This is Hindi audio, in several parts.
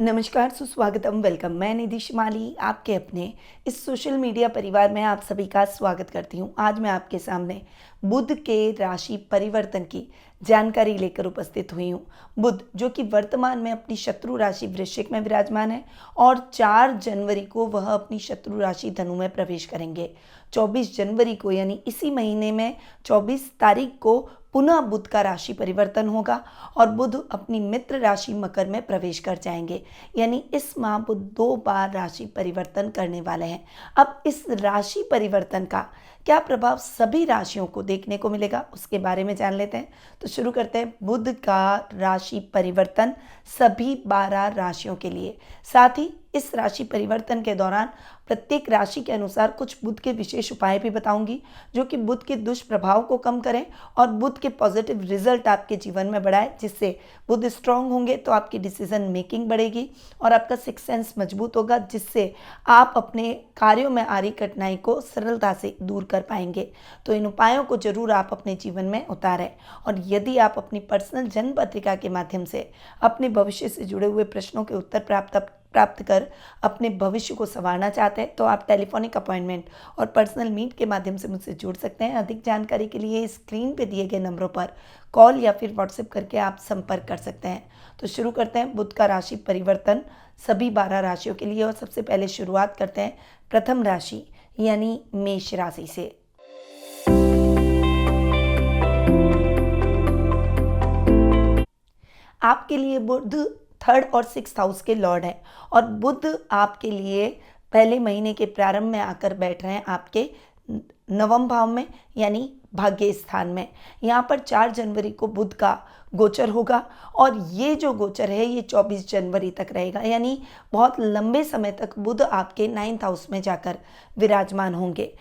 नमस्कार, सुस्वागतम, वेलकम। मैं निधि शिमाली आपके अपने इस सोशल मीडिया परिवार में आप सभी का स्वागत करती हूँ। आज मैं आपके सामने बुध के राशि परिवर्तन की जानकारी लेकर उपस्थित हुई हूँ। बुध जो कि वर्तमान में अपनी शत्रु राशि वृश्चिक में विराजमान है और 4 जनवरी को वह अपनी शत्रु राशि धनु में प्रवेश करेंगे। 24 जनवरी को यानी इसी महीने में 24 तारीख को पुनः बुध का राशि परिवर्तन होगा और बुध अपनी मित्र राशि मकर में प्रवेश कर जाएंगे। यानी इस माह बुध 2 बार राशि परिवर्तन करने वाले हैं। अब इस राशि परिवर्तन का क्या प्रभाव सभी राशियों को देखने को मिलेगा, उसके बारे में जान लेते हैं। तो शुरू करते हैं बुध का राशि परिवर्तन सभी 12 राशियों के लिए। साथ ही इस राशि परिवर्तन के दौरान प्रत्येक राशि के अनुसार कुछ बुध के विशेष उपाय भी बताऊंगी जो कि बुध के दुष्प्रभाव को कम करें और बुध के पॉजिटिव रिजल्ट आपके जीवन में बढ़ाए। जिससे बुध स्ट्रांग होंगे तो आपकी डिसीजन मेकिंग बढ़ेगी और आपका सिक्स सेंस मजबूत होगा, जिससे आप अपने कार्यों में आ रही कठिनाई को सरलता से दूर कर पाएंगे। तो इन उपायों को जरूर आप अपने जीवन में उतारें। और यदि आप अपनी पर्सनल जन्म पत्रिका के माध्यम से अपने भविष्य से जुड़े हुए प्रश्नों के उत्तर प्राप्त कर अपने भविष्य को संवारना चाहते हैं तो आप टेलीफोनिक अपॉइंटमेंट और पर्सनल मीट के माध्यम से मुझसे जुड़ सकते हैं। अधिक जानकारी के लिए स्क्रीन पे दिए गए नंबरों पर कॉल या फिर व्हाट्सएप करके आप संपर्क कर सकते हैं। तो शुरू करते हैं बुध का राशि परिवर्तन सभी 12 राशियों के लिए। और सबसे पहले शुरुआत करते हैं प्रथम राशि यानी मेष राशि से। आपके लिए बुध 3rd और 6th हाउस के लॉर्ड हैं और बुध आपके लिए पहले महीने के प्रारंभ में आकर बैठ रहे हैं आपके नवम भाव में यानी भाग्य स्थान में। यहाँ पर 4 जनवरी को बुध का गोचर होगा और ये जो गोचर है ये 24 जनवरी तक रहेगा। यानी बहुत लंबे समय तक बुध आपके 9th हाउस में जाकर विराजमान होंगे।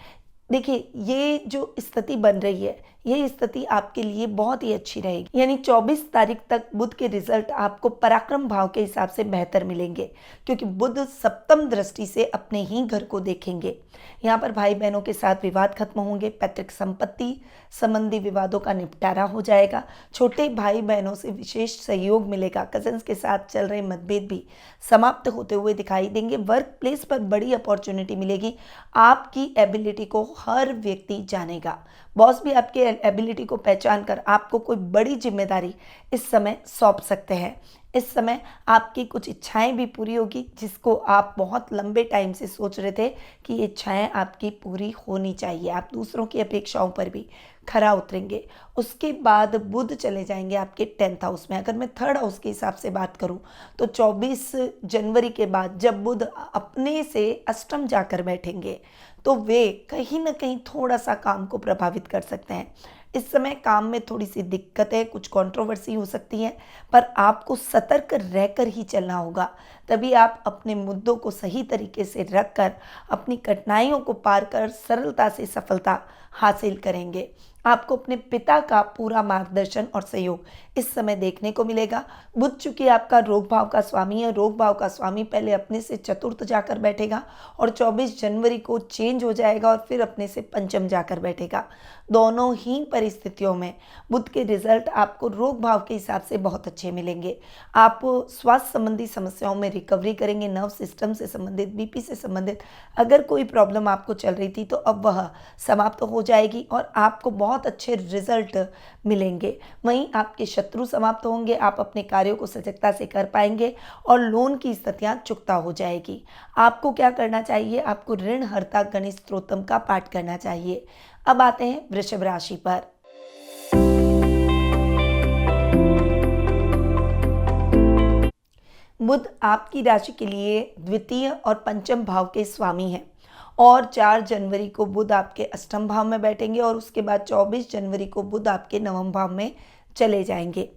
देखिए, ये जो स्थिति बन रही है ये स्थिति आपके लिए बहुत ही अच्छी रहेगी। यानी 24 तारीख तक बुध के रिजल्ट आपको पराक्रम भाव के हिसाब से बेहतर मिलेंगे क्योंकि बुध सप्तम दृष्टि से अपने ही घर को देखेंगे। यहाँ पर भाई बहनों के साथ विवाद खत्म होंगे, पैतृक संपत्ति संबंधी विवादों का निपटारा हो जाएगा, छोटे भाई बहनों से विशेष सहयोग मिलेगा, कजन्स के साथ चल रहे मतभेद भी समाप्त होते हुए दिखाई देंगे। वर्क प्लेस पर बड़ी अपॉर्चुनिटी मिलेगी, आपकी एबिलिटी को हर व्यक्ति जानेगा। बॉस भी आपके एबिलिटी को पहचान कर आपको कोई बड़ी जिम्मेदारी इस समय सौंप सकते हैं। इस समय आपकी कुछ इच्छाएं भी पूरी होगी जिसको आप बहुत लंबे टाइम से सोच रहे थे कि ये इच्छाएं आपकी पूरी होनी चाहिए। आप दूसरों की अपेक्षाओं पर भी खरा उतरेंगे। उसके बाद बुध चले जाएंगे आपके 10th हाउस में। अगर मैं 3rd हाउस के हिसाब से बात करूं तो 24 जनवरी के बाद जब बुध अपने से अष्टम जाकर बैठेंगे तो वे कहीं ना कहीं थोड़ा सा काम को प्रभावित कर सकते हैं। इस समय काम में थोड़ी सी दिक्कत है, कुछ कंट्रोवर्सी हो सकती है, पर आपको सतर्क रहकर ही चलना होगा। तभी आप अपने मुद्दों को सही तरीके से रखकर अपनी कठिनाइयों को पार कर सरलता से सफलता हासिल करेंगे। आपको अपने पिता का पूरा मार्गदर्शन और सहयोग इस समय देखने को मिलेगा। बुध चूंकि आपका रोग भाव का स्वामी है, रोग भाव का स्वामी पहले अपने से चतुर्थ जाकर बैठेगा और 24 जनवरी को चेंज हो जाएगा और फिर अपने से पंचम जाकर बैठेगा। दोनों ही परिस्थितियों में बुध के रिजल्ट आपको रोग भाव के हिसाब से बहुत अच्छे मिलेंगे। आप स्वास्थ्य संबंधी समस्याओं में रिकवरी करेंगे, नर्व सिस्टम से संबंधित, बीपी से संबंधित अगर कोई प्रॉब्लम आपको चल रही थी तो अब वह समाप्त हो जाएगी और आपको बहुत अच्छे रिजल्ट मिलेंगे। वहीं आपके शत्रु समाप्त होंगे, आप अपने कार्यों को सजगता से कर पाएंगे और लोन की स्थितियां चुकता हो जाएगी। आपको क्या करना चाहिए? आपको ऋण हरता गणेश स्तोत्रम का पाठ करना चाहिए। अब आते हैं वृषभ राशि पर। बुध आपकी राशि के लिए द्वितीय और पंचम भाव के स्वामी हैं और 4 जनवरी को बुध आपके अष्टम भाव में बैठेंगे और उसके बाद 24 जनवरी को बुध आपके नवम भाव में चले जाएंगे।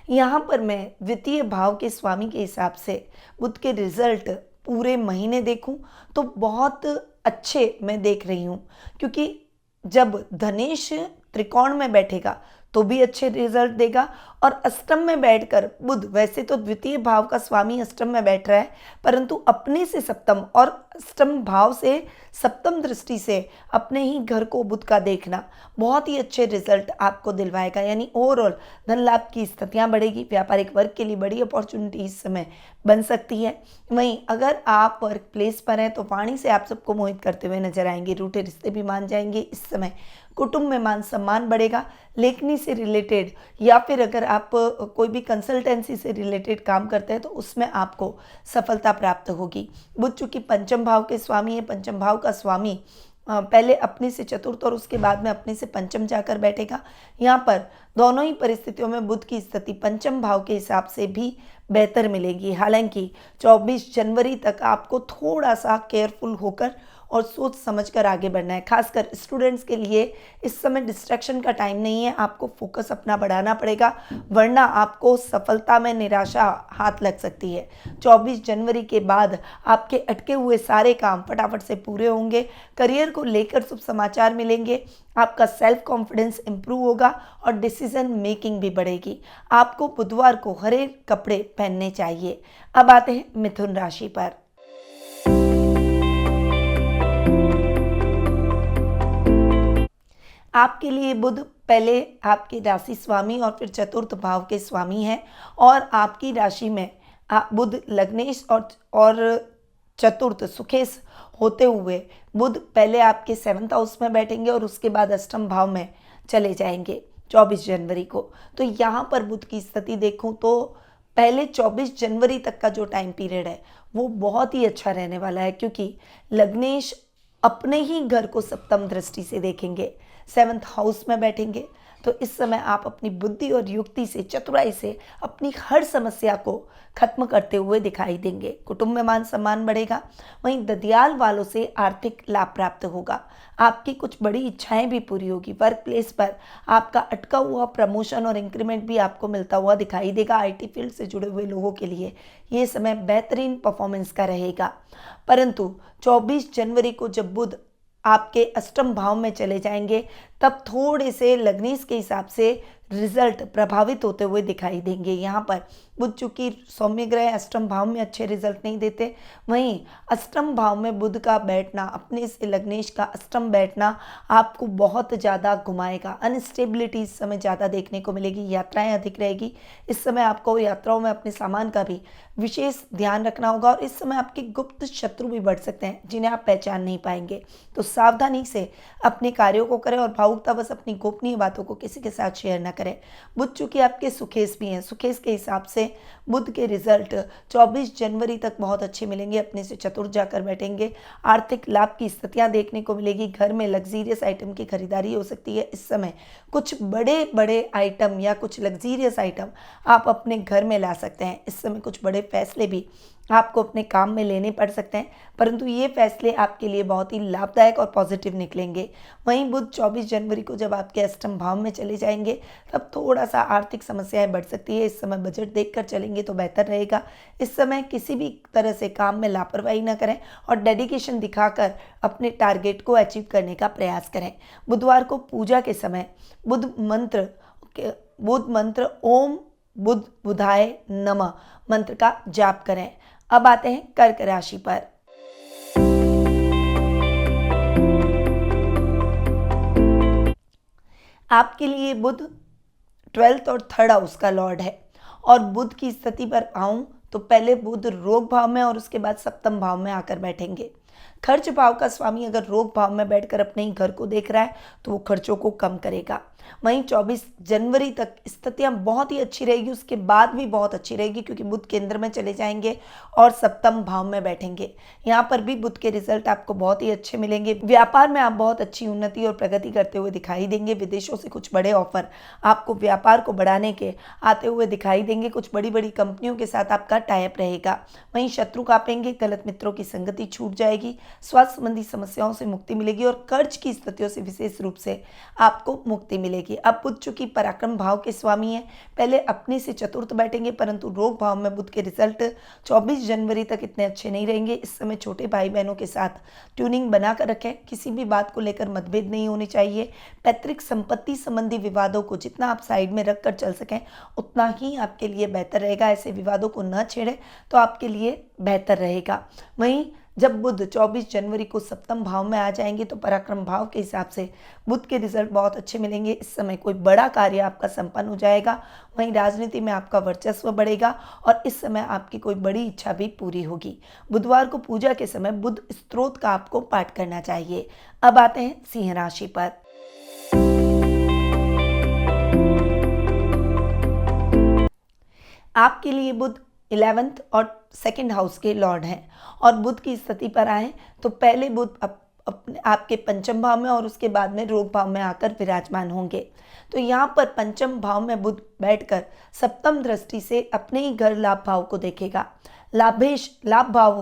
यहाँ पर मैं द्वितीय भाव के स्वामी के हिसाब से बुध के रिजल्ट पूरे महीने देखूं तो बहुत अच्छे मैं देख रही हूँ, क्योंकि जब धनेश त्रिकोण में बैठेगा तो भी अच्छे रिजल्ट देगा। और अष्टम में बैठकर बुध, वैसे तो द्वितीय भाव का स्वामी अष्टम में बैठ रहा है, परंतु अपने से सप्तम और अष्टम भाव से सप्तम दृष्टि से अपने ही घर को बुध का देखना बहुत ही अच्छे रिजल्ट आपको दिलवाएगा। यानी ओवरऑल धन लाभ की स्थितियां बढ़ेगी। व्यापारिक वर्ग के लिए बड़ी अपॉर्चुनिटी इस समय बन सकती है। वहीं अगर आप वर्क प्लेस पर हैं तो वाणी से आप सबको मोहित करते हुए नजर आएंगे। रूठे रिश्ते भी मान जाएंगे इस समय। कुटुंब में मान सम्मान बढ़ेगा। लेखनी से रिलेटेड या फिर अगर आप कोई भी कंसल्टेंसी से रिलेटेड काम करते हैं तो उसमें आपको सफलता प्राप्त होगी। बुध चूंकि पंचम भाव के स्वामी है, पंचम भाव का स्वामी पहले अपने से चतुर्थ और उसके बाद में अपने से पंचम जाकर बैठेगा। यहाँ पर दोनों ही परिस्थितियों में बुध की स्थिति पंचम भाव के हिसाब से भी बेहतर मिलेगी। हालांकि 24 जनवरी तक आपको थोड़ा सा केयरफुल होकर और सोच समझकर आगे बढ़ना है। खासकर स्टूडेंट्स के लिए इस समय डिस्ट्रैक्शन का टाइम नहीं है, आपको फोकस अपना बढ़ाना पड़ेगा, वरना आपको सफलता में निराशा हाथ लग सकती है। 24 जनवरी के बाद आपके अटके हुए सारे काम फटाफट से पूरे होंगे। करियर को लेकर शुभ समाचार मिलेंगे। आपका सेल्फ कॉन्फिडेंस इंप्रूव होगा और डिसीजन मेकिंग भी बढ़ेगी। आपको बुधवार को हरे कपड़े पहनने चाहिए। अब आते हैं मिथुन राशि पर। आपके लिए बुध पहले आपकी राशि स्वामी और फिर चतुर्थ भाव के स्वामी हैं और आपकी राशि में बुध लग्नेश और चतुर्थ सुखेश होते हुए बुध पहले आपके 7th हाउस में बैठेंगे और उसके बाद अष्टम भाव में चले जाएंगे 24 जनवरी को। तो यहाँ पर बुध की स्थिति देखूँ तो पहले 24 जनवरी तक का जो टाइम पीरियड है वो बहुत ही अच्छा रहने वाला है, क्योंकि लग्नेश अपने ही घर को सप्तम दृष्टि से देखेंगे, 7th हाउस में बैठेंगे। तो इस समय आप अपनी बुद्धि और युक्ति से, चतुराई से अपनी हर समस्या को खत्म करते हुए दिखाई देंगे। कुटुंब में मान सम्मान बढ़ेगा। वहीं ददियाल वालों से आर्थिक लाभ प्राप्त होगा। आपकी कुछ बड़ी इच्छाएं भी पूरी होगी। वर्क प्लेस पर आपका अटका हुआ प्रमोशन और इंक्रीमेंट भी आपको मिलता हुआ दिखाई देगा। आईटी फील्ड से जुड़े हुए लोगों के लिए ये समय बेहतरीन परफॉर्मेंस का रहेगा। परंतु 24 जनवरी को जब बुध आपके अष्टम भाव में चले जाएंगे तब थोड़े से लग्नेश के हिसाब से रिजल्ट प्रभावित होते हुए दिखाई देंगे। यहाँ पर बुध चूंकि सौम्य ग्रह अष्टम भाव में अच्छे रिजल्ट नहीं देते, वहीं अष्टम भाव में बुध का बैठना, अपने से लग्नेश का अष्टम बैठना आपको बहुत ज़्यादा घुमाएगा। अनस्टेबिलिटी इस समय ज़्यादा देखने को मिलेगी। यात्राएं अधिक रहेगी। इस समय आपको यात्राओं में अपने सामान का भी विशेष ध्यान रखना होगा और इस समय आपके गुप्त शत्रु भी बढ़ सकते हैं जिन्हें आप पहचान नहीं पाएंगे। तो सावधानी से अपने कार्यों को करें और भावुकतावश अपनी गोपनीय बातों को किसी के साथ शेयर न करें। बुध चूंकि आपके सुखेश भी हैं, सुखेश के हिसाब से बुध के रिजल्ट 24 जनवरी तक बहुत अच्छे मिलेंगे। अपने से चतुर्थ जाकर बैठेंगे। आर्थिक लाभ की स्थितियां देखने को मिलेगी। घर में लग्जीरियस आइटम की खरीदारी हो सकती है। इस समय कुछ बड़े बड़े आइटम या कुछ लग्जीरियस आइटम आप अपने घर में ला सकते हैं। इस समय कुछ बड़े फैसले भी आपको अपने काम में लेने पड़ सकते हैं, परंतु ये फैसले आपके लिए बहुत ही लाभदायक और पॉजिटिव निकलेंगे। वहीं बुध 24 जनवरी को जब आपके अष्टम भाव में चले जाएंगे तब थोड़ा सा आर्थिक समस्याएं बढ़ सकती है। इस समय बजट देखकर चलेंगे तो बेहतर रहेगा। इस समय किसी भी तरह से काम में लापरवाही न करें और डेडिकेशन दिखाकर अपने टारगेट को अचीव करने का प्रयास करें। बुधवार को पूजा के समय बुध मंत्र ओम बुध बुधाय नमः मंत्र का जाप करें। अब आते हैं कर्क राशि पर। आपके लिए बुध 12th और 3rd हाउस का लॉर्ड है और बुध की स्थिति पर आऊं तो पहले बुध रोग भाव में और उसके बाद सप्तम भाव में आकर बैठेंगे। खर्च भाव का स्वामी अगर रोग भाव में बैठकर अपने ही घर को देख रहा है तो वो खर्चों को कम करेगा। वहीं 24 जनवरी तक स्थितियां बहुत ही अच्छी रहेगी, उसके बाद भी बहुत अच्छी रहेगी क्योंकि बुध केंद्र में चले जाएंगे और सप्तम भाव में बैठेंगे। यहाँ पर भी बुध के रिजल्ट आपको बहुत ही अच्छे मिलेंगे। व्यापार में आप बहुत अच्छी उन्नति और प्रगति करते हुए दिखाई देंगे। विदेशों से कुछ बड़े ऑफर आपको व्यापार को बढ़ाने के आते हुए दिखाई देंगे। कुछ बड़ी बड़ी कंपनियों के साथ आपका टाई अप रहेगा। वहीं शत्रु कापेंगे, गलत मित्रों की संगति छूट जाएगी। स्वास्थ्य संबंधी समस्याओं से मुक्ति मिलेगी और कर्ज की स्थितियों से विशेष रूप से आपको मुक्ति मिलेगी। अब बुध चूंकि पराक्रम भाव के स्वामी हैं, पहले अपने से चतुर्थ बैठेंगे, परंतु रोग भाव में बुध के रिजल्ट 24 जनवरी तक इतने अच्छे नहीं रहेंगे। इस समय छोटे भाई बहनों के साथ ट्यूनिंग बना कर रखें, किसी भी बात को लेकर मतभेद नहीं होने चाहिए। पैतृक संपत्ति संबंधी विवादों को जितना आप साइड में रख कर चल सकें उतना ही आपके लिए बेहतर रहेगा। ऐसे विवादों को न छेड़ें तो आपके लिए बेहतर रहेगा। वहीं जब बुध 24 जनवरी को सप्तम भाव में आ जाएंगे तो पराक्रम भाव के हिसाब से बुध के रिजल्ट बहुत अच्छे मिलेंगे। इस समय कोई बड़ा कार्य आपका संपन्न हो जाएगा। वहीं राजनीति में आपका वर्चस्व बढ़ेगा और इस समय आपकी कोई बड़ी इच्छा भी पूरी होगी। बुधवार को पूजा के समय बुध स्तोत्र का आपको पाठ करना चाहिए। अब आते हैं सिंह राशि पर। आपके लिए बुध 11th और 2nd हाउस के लॉर्ड हैं और बुध की स्थिति पर आए तो पहले बुध अपने आपके पंचम भाव में और उसके बाद में रोग भाव में आकर विराजमान होंगे। तो यहाँ पर पंचम भाव में बुध बैठकर सप्तम दृष्टि से अपने ही घर लाभ भाव को देखेगा। लाभेश लाभ भाव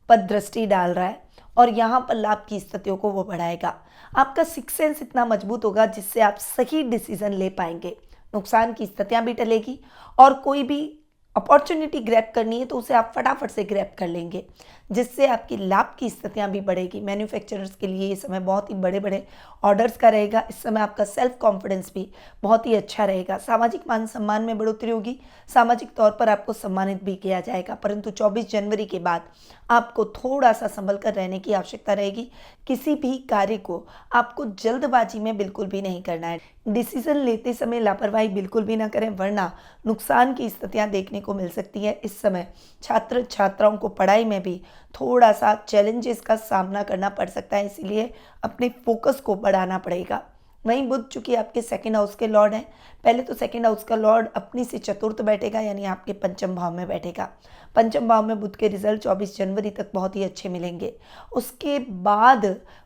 पर दृष्टि डाल रहा है और यहाँ पर लाभ की स्थितियों को वो बढ़ाएगा। आपका सिक्स सेंस इतना मजबूत होगा जिससे आप सही डिसीजन ले पाएंगे। नुकसान की स्थितियां भी टलेगी और कोई भी अपॉर्चुनिटी ग्रैब करनी है तो उसे आप फटाफट से ग्रैब कर लेंगे, जिससे आपकी लाभ की स्थितियां भी बढ़ेगी। मैन्युफैक्चरर्स के लिए ये समय बहुत ही बड़े बड़े ऑर्डर्स का रहेगा। इस समय आपका सेल्फ कॉन्फिडेंस भी बहुत ही अच्छा रहेगा। सामाजिक मान सम्मान में बढ़ोतरी होगी। सामाजिक तौर पर आपको सम्मानित भी किया जाएगा, परंतु 24 जनवरी के बाद आपको थोड़ा सा संभल कर रहने की आवश्यकता रहेगी। किसी भी कार्य को आपको जल्दबाजी में बिल्कुल भी नहीं करना है। डिसीजन लेते समय लापरवाही बिल्कुल भी ना करें, वरना नुकसान की स्थितियां देखने को मिल सकती है। इस समय छात्र छात्राओं को पढ़ाई में भी थोड़ा सा चैलेंजेस का सामना करना पड़ सकता है, इसीलिए अपने फोकस को बढ़ाना पड़ेगा। वहीं बुध चूंकि आपके 2nd हाउस के लॉर्ड हैं, पहले तो 2nd हाउस का लॉर्ड अपनी से चतुर्थ बैठेगा, यानी आपके पंचम भाव में बैठेगा। पंचम भाव में बुध के रिजल्ट 24 जनवरी तक बहुत ही अच्छे मिलेंगे। उसके बाद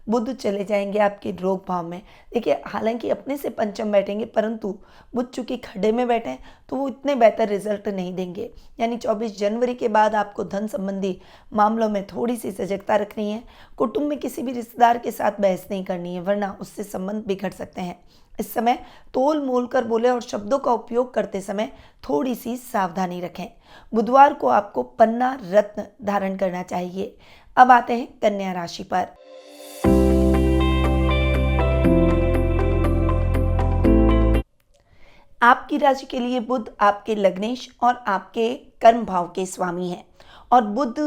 बुध चले जाएंगे आपके रोग भाव में। देखिए, हालांकि अपने से पंचम बैठेंगे, परंतु बुध चूंकि खड्डे में बैठे हैं तो वो इतने बेहतर रिजल्ट नहीं देंगे। यानी 24 जनवरी के बाद आपको धन संबंधी मामलों में थोड़ी सी सजगता रखनी है। कुटुंब में किसी भी रिश्तेदार के साथ बहस नहीं करनी है, वरना उससे संबंध बिगड़ सकते हैं। इस समय तोल मोल कर बोले और शब्दों का उपयोग करते समय थोड़ी सी सावधानी रखें। बुधवार को आपको पन्ना रत्न धारण करना चाहिए। अब आते हैं कन्या राशि पर। आपकी राशि के लिए बुध आपके लग्नेश और आपके कर्म भाव के स्वामी हैं और बुध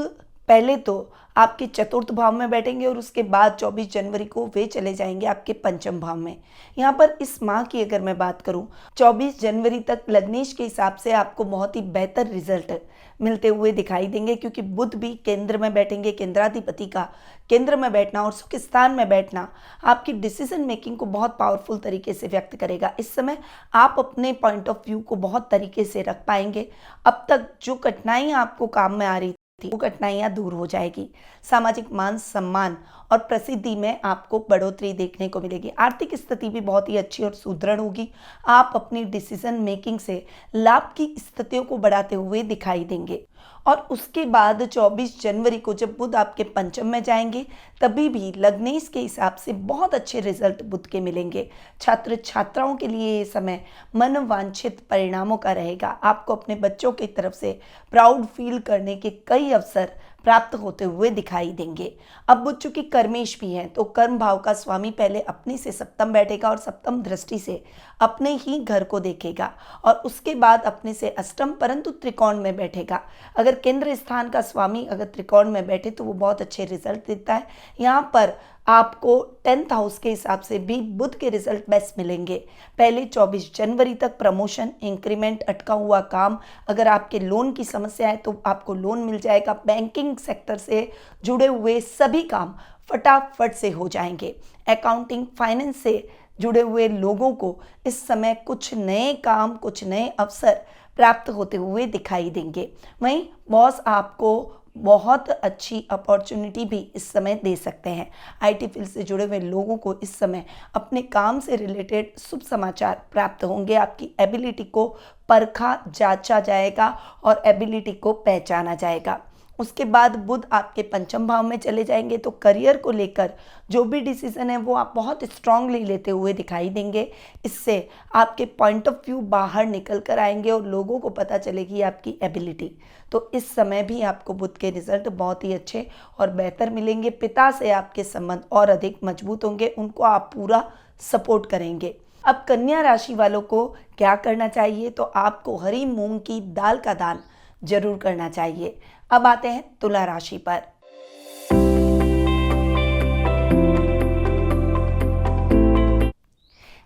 पहले तो आपके चतुर्थ भाव में बैठेंगे और उसके बाद 24 जनवरी को वे चले जाएंगे आपके पंचम भाव में। यहाँ पर इस माह की अगर मैं बात करूँ, 24 जनवरी तक लग्नेश के हिसाब से आपको बहुत ही बेहतर रिजल्ट मिलते हुए दिखाई देंगे, क्योंकि बुध भी केंद्र में बैठेंगे। केंद्राधिपति का केंद्र में बैठना और सुख स्थान में बैठना आपकी डिसीजन मेकिंग को बहुत पावरफुल तरीके से व्यक्त करेगा। इस समय आप अपने पॉइंट ऑफ व्यू को बहुत तरीके से रख पाएंगे। अब तक जो कठिनाइयाँ आपको काम में आ रही वो कठिनाइयां दूर हो जाएगी। सामाजिक मान सम्मान और प्रसिद्धि में आपको बढ़ोतरी देखने को मिलेगी। आर्थिक स्थिति भी बहुत ही अच्छी और सुदृढ़ होगी। आप अपनी डिसीजन मेकिंग से लाभ की स्थितियों को बढ़ाते हुए दिखाई देंगे। और उसके बाद 24 जनवरी को जब बुध आपके पंचम में जाएंगे, तभी भी लग्नेश के हिसाब से बहुत अच्छे रिजल्ट बुध के मिलेंगे। छात्र छात्राओं के लिए ये समय मनोवांछित परिणामों का रहेगा। आपको अपने बच्चों की तरफ से प्राउड फील करने के कई अवसर प्राप्त होते हुए दिखाई देंगे। अब बुध चूंकि कर्मेश भी हैं, तो कर्म भाव का स्वामी पहले अपने से सप्तम बैठेगा और सप्तम दृष्टि से अपने ही घर को देखेगा और उसके बाद अपने से अष्टम परंतु त्रिकोण में बैठेगा। अगर केंद्र स्थान का स्वामी अगर त्रिकोण में बैठे तो वो बहुत अच्छे रिजल्ट देता है। यहाँ पर आपको 10th हाउस के हिसाब से भी बुध के रिजल्ट बेस्ट मिलेंगे। पहले 24 जनवरी तक प्रमोशन, इंक्रीमेंट, अटका हुआ काम, अगर आपके लोन की समस्या है तो आपको लोन मिल जाएगा। बैंकिंग सेक्टर से जुड़े हुए सभी काम फटाफट से हो जाएंगे। अकाउंटिंग, फाइनेंस से जुड़े हुए लोगों को इस समय कुछ नए काम, कुछ नए अवसर प्राप्त होते हुए दिखाई देंगे। वहीं बॉस आपको बहुत अच्छी अपॉर्चुनिटी भी इस समय दे सकते हैं। आईटी फील्ड से जुड़े हुए लोगों को इस समय अपने काम से रिलेटेड शुभ समाचार प्राप्त होंगे। आपकी एबिलिटी को परखा जांचा जाएगा और एबिलिटी को पहचाना जाएगा। उसके बाद बुध आपके पंचम भाव में चले जाएंगे, तो करियर को लेकर जो भी डिसीजन है वो आप बहुत स्ट्रांगली लेते हुए दिखाई देंगे। इससे आपके पॉइंट ऑफ व्यू बाहर निकल कर आएंगे और लोगों को पता चलेगी आपकी एबिलिटी। तो इस समय भी आपको बुध के रिजल्ट बहुत ही अच्छे और बेहतर मिलेंगे। पिता से आपके संबंध और अधिक मजबूत होंगे, उनको आप पूरा सपोर्ट करेंगे। अब कन्या राशि वालों को क्या करना चाहिए, तो आपको हरी मूंग की दाल का दान जरूर करना चाहिए। अब आते हैं तुला राशि पर।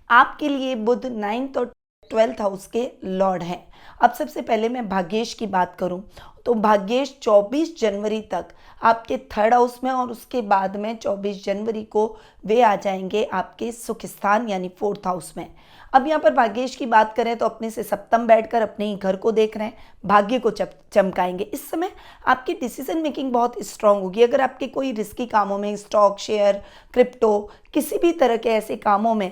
आपके लिए बुध 9th और 12th हाउस के लॉर्ड हैं। अब सबसे पहले मैं भाग्येश की बात करूं तो भाग्येश 24 जनवरी तक आपके 3rd हाउस में और उसके बाद में 24 जनवरी को वे आ जाएंगे आपके सुख स्थान यानी 4th हाउस में। अब यहाँ पर भाग्येश की बात करें तो अपने से सप्तम बैठकर अपने ही घर को देख रहे हैं, भाग्य को चमकाएंगे। इस समय आपकी डिसीजन मेकिंग बहुत स्ट्रांग होगी। अगर आपके कोई रिस्की कामों में, स्टॉक, शेयर, क्रिप्टो, किसी भी तरह के ऐसे कामों में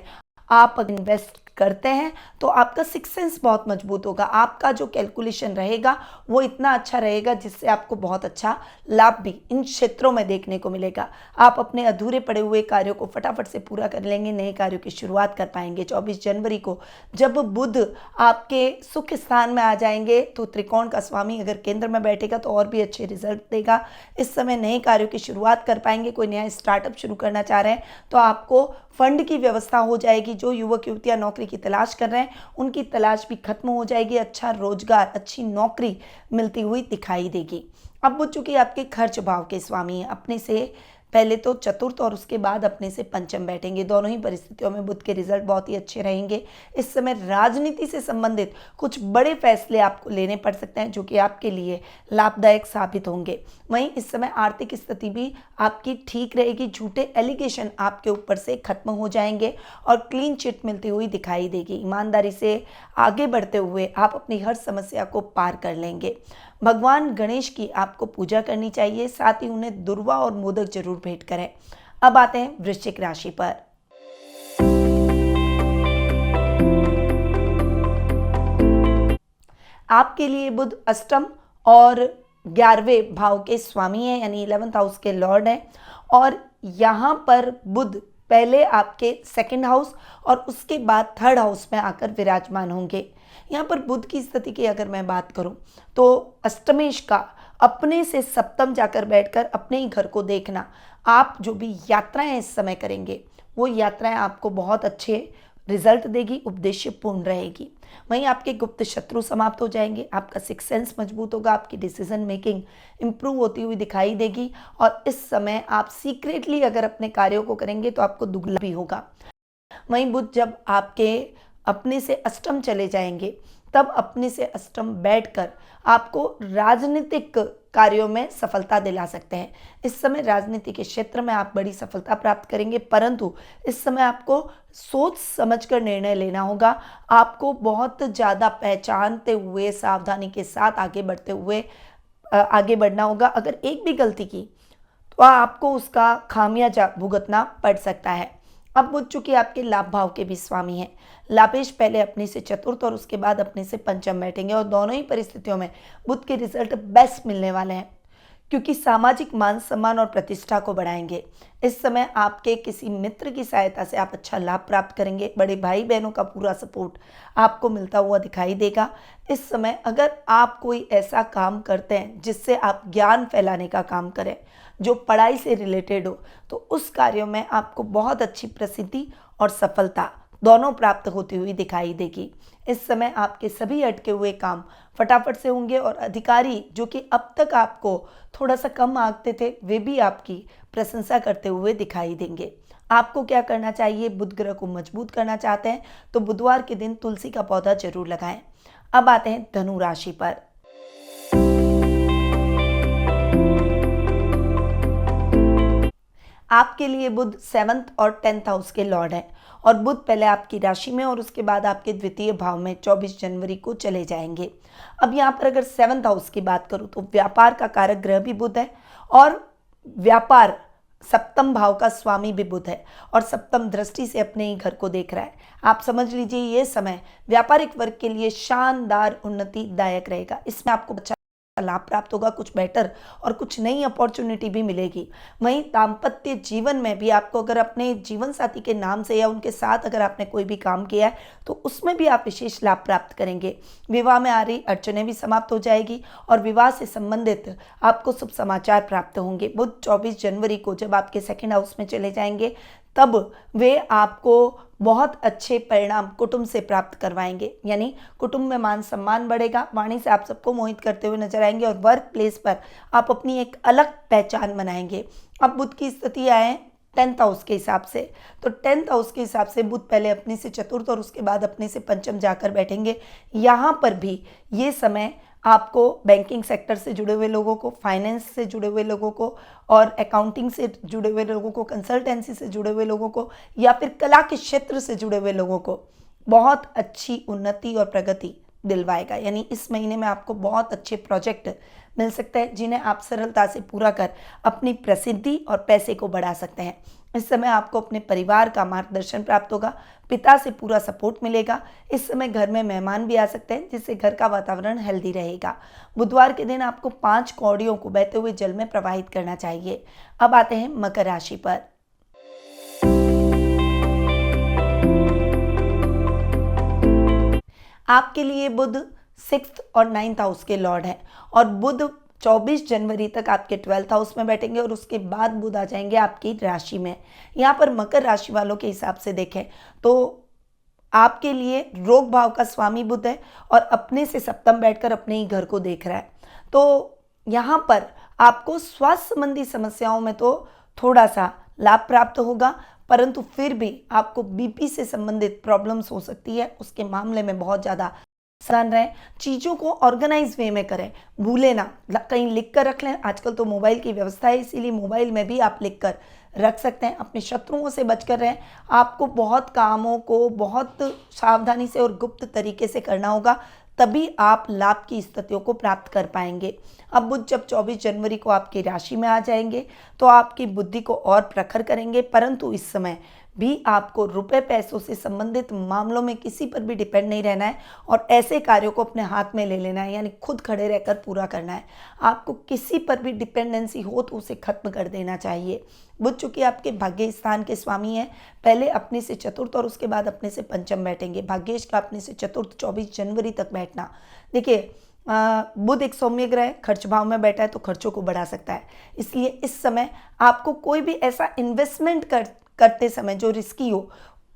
आप इन्वेस्ट करते हैं तो आपका सिक्स सेंस बहुत मजबूत होगा। आपका जो कैलकुलेशन रहेगा वो इतना अच्छा रहेगा जिससे आपको बहुत अच्छा लाभ भी इन क्षेत्रों में देखने को मिलेगा। आप अपने अधूरे पड़े हुए कार्यों को फटाफट से पूरा कर लेंगे, नए कार्यों की शुरुआत कर पाएंगे। 24 जनवरी को जब बुध आपके सुख स्थान में आ जाएंगे तो त्रिकोण का स्वामी अगर केंद्र में बैठेगा तो और भी अच्छे रिजल्ट देगा। इस समय नए कार्यों की शुरुआत कर पाएंगे। कोई नया स्टार्टअप शुरू करना चाह रहे हैं तो आपको फंड की व्यवस्था हो जाएगी। जो युवक युवतियां नौकरी की तलाश कर रहे हैं उनकी तलाश भी खत्म हो जाएगी। अच्छा रोजगार, अच्छी नौकरी मिलती हुई दिखाई देगी। अब बुध चूंकि आपके खर्च भाव के स्वामी हैं, अपने से पहले तो चतुर्थ और उसके बाद अपने से पंचम बैठेंगे। दोनों ही परिस्थितियों में बुध के रिजल्ट बहुत ही अच्छे रहेंगे। इस समय राजनीति से संबंधित कुछ बड़े फैसले आपको लेने पड़ सकते हैं जो कि आपके लिए लाभदायक साबित होंगे। वहीं इस समय आर्थिक स्थिति भी आपकी ठीक रहेगी। झूठे एलिगेशन आपके ऊपर से खत्म हो जाएंगे और क्लीन चिट मिलती हुई दिखाई देगी। ईमानदारी से आगे बढ़ते हुए आप अपनी हर समस्या को पार कर लेंगे। भगवान गणेश की आपको पूजा करनी चाहिए, साथ ही उन्हें दुर्वा और मोदक जरूर भेंट करें। अब आते हैं वृश्चिक राशि पर। आपके लिए बुध अष्टम और 11वें भाव के स्वामी हैं यानी 11th हाउस के लॉर्ड हैं और यहाँ पर बुध पहले आपके 2nd हाउस और उसके बाद 3rd हाउस में आकर विराजमान होंगे। यहाँ पर बुध की स्थिति की अगर मैं बात करूँ तो अष्टमेश का अपने से सप्तम जाकर बैठकर अपने ही घर को देखना, आप जो भी यात्राएं इस समय करेंगे वो यात्राएं आपको बहुत अच्छे रिजल्ट देगी, उद्देश्यपूर्ण रहेगी। वहीं आपके गुप्त शत्रु समाप्त हो जाएंगे, आपका सिक्स सेंस मजबूत होगा, आपकी डिसीजन मेकिंग इंप्रूव होती हुई दिखाई देगी और इस समय आप सीक्रेटली अगर अपने कार्यों को करेंगे तो आपको दुगला भी होगा। वहीं बुध जब आपके अपने से अष्टम चले जाएंगे तब अपने से अष्टम बैठकर आपको राजनीतिक कार्यों में सफलता दिला सकते हैं। इस समय राजनीति के क्षेत्र में आप बड़ी सफलता प्राप्त करेंगे, परंतु इस समय आपको सोच समझकर निर्णय लेना होगा। आपको बहुत ज़्यादा पहचानते हुए सावधानी के साथ आगे बढ़ना होगा। अगर एक भी गलती की तो आपको उसका खामियाजा भुगतना पड़ सकता है। अब बुध चूंकि आपके लाभ भाव के भी स्वामी हैं, लाभेश पहले अपने से चतुर्थ और उसके बाद अपने से पंचम बैठेंगे और दोनों ही परिस्थितियों में बुध के रिजल्ट बेस्ट मिलने वाले हैं क्योंकि सामाजिक मान सम्मान और प्रतिष्ठा को बढ़ाएंगे। इस समय आपके किसी मित्र की सहायता से आप अच्छा लाभ प्राप्त करेंगे। बड़े भाई बहनों का पूरा सपोर्ट आपको मिलता हुआ दिखाई देगा। इस समय अगर आप कोई ऐसा काम करते हैं जिससे आप ज्ञान फैलाने का काम करें, जो पढ़ाई से रिलेटेड हो, तो उस कार्यों में आपको बहुत अच्छी प्रसिद्धि और सफलता दोनों प्राप्त होती हुई दिखाई देगी। इस समय आपके सभी अटके हुए काम फटाफट से होंगे और अधिकारी जो कि अब तक आपको थोड़ा सा कम आंकते थे वे भी आपकी प्रशंसा करते हुए दिखाई देंगे। आपको क्या करना चाहिए? बुध ग्रह को मजबूत करना चाहते हैं तो बुधवार के दिन तुलसी का पौधा जरूर लगाएं। अब आते हैं धनु राशि पर। आपके लिए बुध 7th और 10th हाउस के लॉर्ड हैं और बुध पहले आपकी राशि में और उसके बाद आपके द्वितीय भाव में 24 जनवरी को चले जाएंगे। अब यहाँ पर अगर 7th हाउस की बात करूँ तो व्यापार का कारक ग्रह भी बुध है और व्यापार सप्तम भाव का स्वामी भी बुध है और सप्तम दृष्टि से अपने ही घर को देख रहा है। आप समझ लीजिए ये समय व्यापारिक वर्ग के लिए शानदार उन्नतिदायक रहेगा। इसमें आपको अच्छा लाभ प्राप्त होगा, कुछ बेटर और कुछ नई अपॉर्चुनिटी भी मिलेगी। वहीं दाम्पत्य जीवन में भी आपको अगर अपने जीवन साथी के नाम से या उनके साथ अगर आपने कोई भी काम किया है तो उसमें भी आप विशेष लाभ प्राप्त करेंगे। विवाह में आ रही अड़चनें भी समाप्त हो जाएगी और विवाह से संबंधित आपको शुभ समाचार प्राप्त होंगे। बुध 24 जनवरी को जब आपके सेकंड हाउस में चले जाएंगे तब वे आपको बहुत अच्छे परिणाम कुटुंब से प्राप्त करवाएंगे, यानी कुटुंब में मान सम्मान बढ़ेगा, वाणी से आप सबको मोहित करते हुए नजर आएंगे और वर्क प्लेस पर आप अपनी एक अलग पहचान बनाएंगे। अब बुध की स्थिति आए 10th हाउस के हिसाब से, तो 10th हाउस के हिसाब से बुध पहले अपने से चतुर्थ और उसके बाद अपने से पंचम जाकर बैठेंगे। यहाँ पर भी ये समय आपको बैंकिंग सेक्टर से जुड़े हुए लोगों को, फाइनेंस से जुड़े हुए लोगों को और अकाउंटिंग से जुड़े हुए लोगों को, कंसल्टेंसी से जुड़े हुए लोगों को या फिर कला के क्षेत्र से जुड़े हुए लोगों को बहुत अच्छी उन्नति और प्रगति दिलवाएगा। यानी इस महीने में आपको बहुत अच्छे प्रोजेक्ट मिल सकते हैं जिन्हें आप सरलता से पूरा कर अपनी प्रसिद्धि और पैसे को बढ़ा सकते हैं। इस समय आपको अपने परिवार का मार्गदर्शन प्राप्त होगा, पिता से पूरा सपोर्ट मिलेगा। इस समय घर में मेहमान भी आ सकते हैं जिससे घर का वातावरण हेल्दी रहेगा। बुधवार के दिन आपको 5 कौड़ियों को बहते हुए जल में प्रवाहित करना चाहिए। अब आते हैं मकर राशि पर। आपके लिए बुध 6th और 9th हाउस के लॉर्ड हैं और बुध 24 जनवरी तक आपके 12th हाउस में बैठेंगे और उसके बाद बुध आ जाएंगे आपकी राशि में। यहाँ पर मकर राशि वालों के हिसाब से देखें तो आपके लिए रोग भाव का स्वामी बुध है और अपने से सप्तम बैठकर अपने ही घर को देख रहा है। तो यहाँ पर आपको स्वास्थ्य संबंधी समस्याओं में तो थोड़ा सा लाभ प्राप्त होगा, परंतु फिर भी आपको बीपी से संबंधित प्रॉब्लम्स हो सकती है, उसके मामले में बहुत ज़्यादा सावधान रहें। चीज़ों को ऑर्गेनाइज वे में करें, भूले ना, कहीं लिख कर रख लें। आजकल तो मोबाइल की व्यवस्था है, इसीलिए मोबाइल में भी आप लिख कर रख सकते हैं। अपने शत्रुओं से बचकर रहें। आपको बहुत कामों को बहुत सावधानी से और गुप्त तरीके से करना होगा, तभी आप लाभ की स्थितियों को प्राप्त कर पाएंगे। अब बुध जब 24 जनवरी को आपकी राशि में आ जाएंगे तो आपकी बुद्धि को और प्रखर करेंगे, परंतु इस समय भी आपको रुपए पैसों से संबंधित मामलों में किसी पर भी डिपेंड नहीं रहना है और ऐसे कार्यों को अपने हाथ में ले लेना है, यानी खुद खड़े रहकर पूरा करना है। आपको किसी पर भी डिपेंडेंसी हो तो उसे खत्म कर देना चाहिए। बुध चूंकि आपके भाग्य स्थान के स्वामी हैं, पहले अपने से चतुर्थ और उसके बाद अपने से पंचम बैठेंगे। भाग्येश का अपने से चतुर्थ 24 जनवरी तक बैठना, देखिए बुध एक सौम्य ग्रह खर्च भाव में बैठा है तो खर्चों को बढ़ा सकता है। इसलिए इस समय आपको कोई भी ऐसा इन्वेस्टमेंट करते समय जो रिस्की हो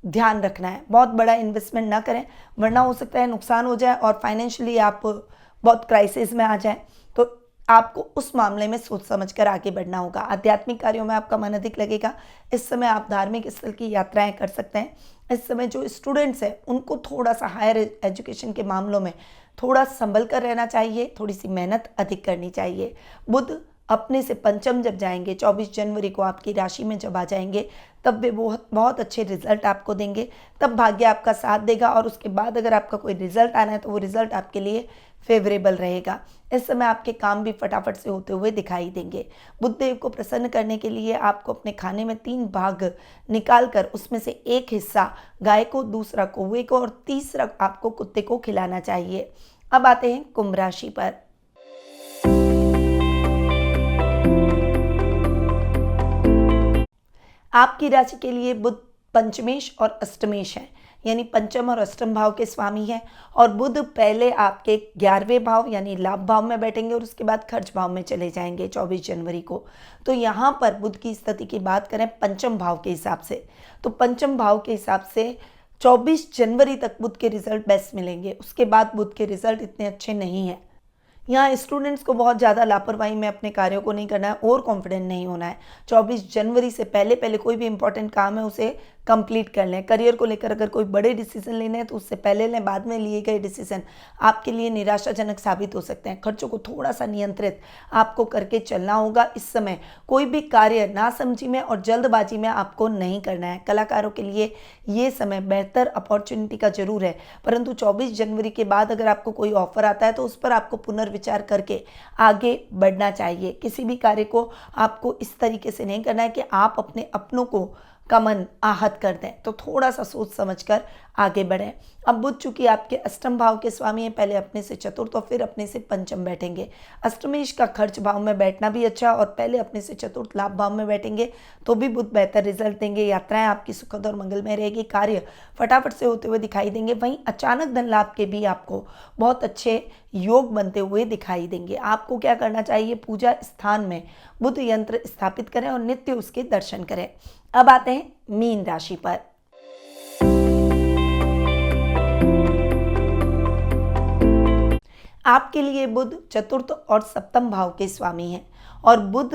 ध्यान रखना है। बहुत बड़ा इन्वेस्टमेंट ना करें, वरना हो सकता है नुकसान हो जाए और फाइनेंशियली आप बहुत क्राइसिस में आ जाएं। तो आपको उस मामले में सोच समझकर आगे बढ़ना होगा। आध्यात्मिक कार्यों में आपका मन अधिक लगेगा। इस समय आप धार्मिक स्थल की यात्राएं कर सकते हैं। इस समय जो स्टूडेंट्स हैं उनको थोड़ा सा हायर एजुकेशन के मामलों में थोड़ा संभल कर रहना चाहिए, थोड़ी सी मेहनत अधिक करनी चाहिए। बुध अपने से पंचम जब जाएंगे 24 जनवरी को आपकी राशि में जब आ जाएंगे तब वे बहुत अच्छे रिजल्ट आपको देंगे, तब भाग्य आपका साथ देगा और उसके बाद अगर आपका कोई रिजल्ट आना है तो वो रिजल्ट आपके लिए फेवरेबल रहेगा। इस समय आपके काम भी फटाफट से होते हुए दिखाई देंगे। बुधदेव को प्रसन्न करने के लिए आपको अपने खाने में 3 भाग निकाल कर उसमें से एक हिस्सा गाय को, दूसरा कौवे को और तीसरा आपको कुत्ते को खिलाना चाहिए। अब आते हैं कुंभ राशि पर। आपकी राशि के लिए बुध पंचमेश और अष्टमेश है, यानी पंचम और अष्टम भाव के स्वामी हैं और बुध पहले आपके 11वें भाव यानी लाभ भाव में बैठेंगे और उसके बाद खर्च भाव में चले जाएंगे 24 जनवरी को। तो यहाँ पर बुध की स्थिति की बात करें पंचम भाव के हिसाब से, तो पंचम भाव के हिसाब से 24 जनवरी तक बुध के रिजल्ट बेस्ट मिलेंगे। उसके बाद बुध के रिजल्ट इतने अच्छे नहीं हैं। यहाँ स्टूडेंट्स को बहुत ज़्यादा लापरवाही में अपने कार्यों को नहीं करना है और कॉन्फिडेंट नहीं होना है। 24 जनवरी से पहले कोई भी इंपॉर्टेंट काम है उसे कंप्लीट कर लें। करियर को लेकर अगर कोई बड़े डिसीजन लेने हैं तो उससे पहले लें, बाद में लिए गए डिसीजन आपके लिए निराशाजनक साबित हो सकते हैं। खर्चों को थोड़ा सा नियंत्रित आपको करके चलना होगा। इस समय कोई भी कार्य नासमझी में और जल्दबाजी में आपको नहीं करना है। कलाकारों के लिए ये समय बेहतर अपॉर्चुनिटी का जरूर है, परंतु 24 जनवरी के बाद अगर आपको कोई ऑफर आता है तो उस पर आपको पुनर्विचार करके आगे बढ़ना चाहिए। किसी भी कार्य को आपको इस तरीके से नहीं करना है कि आप अपने अपनों को का मन आहत कर दें, तो थोड़ा सा सोच समझकर आगे बढ़ें। अब बुध चूंकि आपके अष्टम भाव के स्वामी हैं, पहले अपने से चतुर्थ और फिर अपने से पंचम बैठेंगे। अष्टमेश का खर्च भाव में बैठना भी अच्छा, और पहले अपने से चतुर्थ लाभ भाव में बैठेंगे तो भी बुध बेहतर रिजल्ट देंगे। यात्राएं आपकी सुखद और मंगलमय रहेगी, कार्य फटाफट से होते हुए दिखाई देंगे। वहीं अचानक धन लाभ के भी आपको बहुत अच्छे योग बनते हुए दिखाई देंगे। आपको क्या करना चाहिए, पूजा स्थान में बुध यंत्र स्थापित करें और नित्य उसके दर्शन करें। अब आते हैं मीन राशि पर। आपके लिए बुध चतुर्थ और सप्तम भाव के स्वामी हैं, और बुध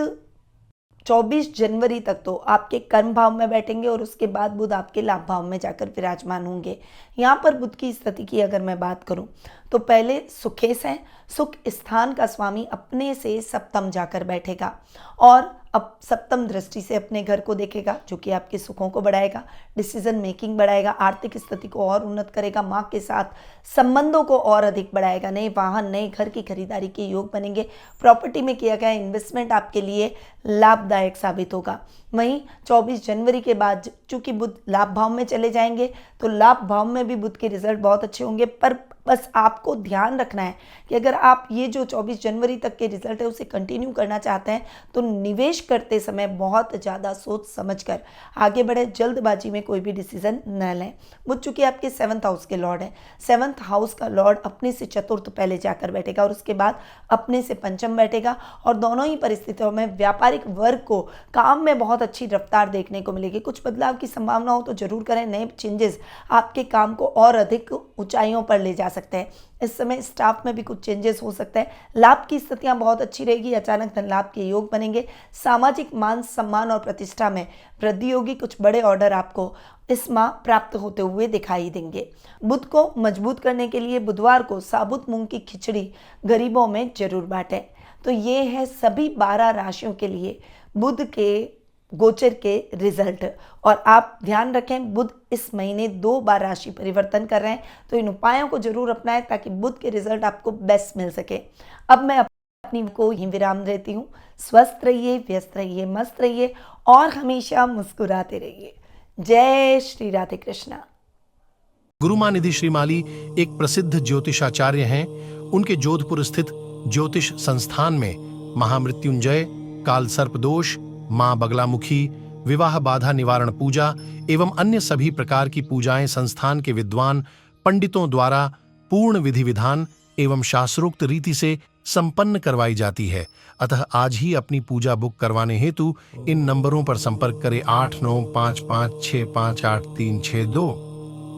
24 जनवरी तक तो आपके कर्म भाव में बैठेंगे और उसके बाद बुध आपके लाभ भाव में जाकर विराजमान होंगे। यहाँ पर बुध की स्थिति की अगर मैं बात करूँ तो पहले सुखेश हैं, सुख स्थान का स्वामी अपने से सप्तम जाकर बैठेगा और अब सप्तम दृष्टि से अपने घर को देखेगा, जो कि आपके सुखों को बढ़ाएगा, डिसीजन मेकिंग बढ़ाएगा, आर्थिक स्थिति को और उन्नत करेगा, माँ के साथ संबंधों को और अधिक बढ़ाएगा, नए वाहन नए घर की खरीदारी के योग बनेंगे, प्रॉपर्टी में किया गया इन्वेस्टमेंट आपके लिए लाभदायक साबित होगा। वहीं 24 जनवरी के बाद चूंकि बुध लाभ भाव में चले जाएंगे तो लाभ भाव में भी बुध के रिजल्ट बहुत अच्छे होंगे, पर बस आपको ध्यान रखना है कि अगर आप ये जो 24 जनवरी तक के रिजल्ट है उसे कंटिन्यू करना चाहते हैं तो निवेश करते समय बहुत ज़्यादा सोच समझकर आगे बढ़े, जल्दबाजी में कोई भी डिसीजन न लें। बुध चूंकि आपके 7th हाउस के लॉर्ड हैं, 7th हाउस का लॉर्ड अपने से चतुर्थ पहले जाकर बैठेगा और उसके बाद अपने से पंचम बैठेगा, और दोनों ही परिस्थितियों में व्यापारिक वर्ग को काम में बहुत अच्छी रफ्तार देखने को मिलेगी। कुछ बदलाव की संभावना हो तो जरूर करें, नए चेंजेस आपके काम को और अधिक ऊंचाइयों पर ले जा सकते हैं। इस समय स्टाफ में भी कुछ चेंजेस हो सकते हैं। लाभ की स्थितियां बहुत अच्छी रहेगी, अचानक धन लाभ के योग बनेंगे, सामाजिक मान सम्मान और प्रतिष्ठा में वृद्धि होगी, कुछ बड़े ऑर्डर आपको इस माह प्राप्त होते हुए दिखाई देंगे। बुध को मजबूत करने के लिए बुधवार को साबुत मूंग की खिचड़ी गरीबों में जरूर बांटें। तो ये है सभी 12 राशियों के लिए बुध के गोचर के रिजल्ट, और आप ध्यान रखें बुध इस महीने 2 बार राशि परिवर्तन कर रहे हैं, तो इन उपायों को जरूर अपनाएं ताकि बुध के रिजल्ट आपको बेस्ट मिल सके। अब मैं अपनी को ही विराम देती हूँ। स्वस्थ रहिए, व्यस्त रहिए, मस्त रहिए और हमेशा मुस्कुराते रहिए। जय श्री राधे कृष्णा। गुरुमानिधि श्रीमाली एक प्रसिद्ध ज्योतिषाचार्य हैं। उनके जोधपुर स्थित ज्योतिष संस्थान में महामृत्युंजय, काल सर्प दोष, मां बगलामुखी, विवाह बाधा निवारण पूजा एवं अन्य सभी प्रकार की पूजाएं संस्थान के विद्वान पंडितों द्वारा पूर्ण विधि विधान एवं शास्त्रोक्त रीति से संपन्न करवाई जाती है। अतः आज ही अपनी पूजा बुक करवाने हेतु इन नंबरों पर संपर्क करें 8955658362।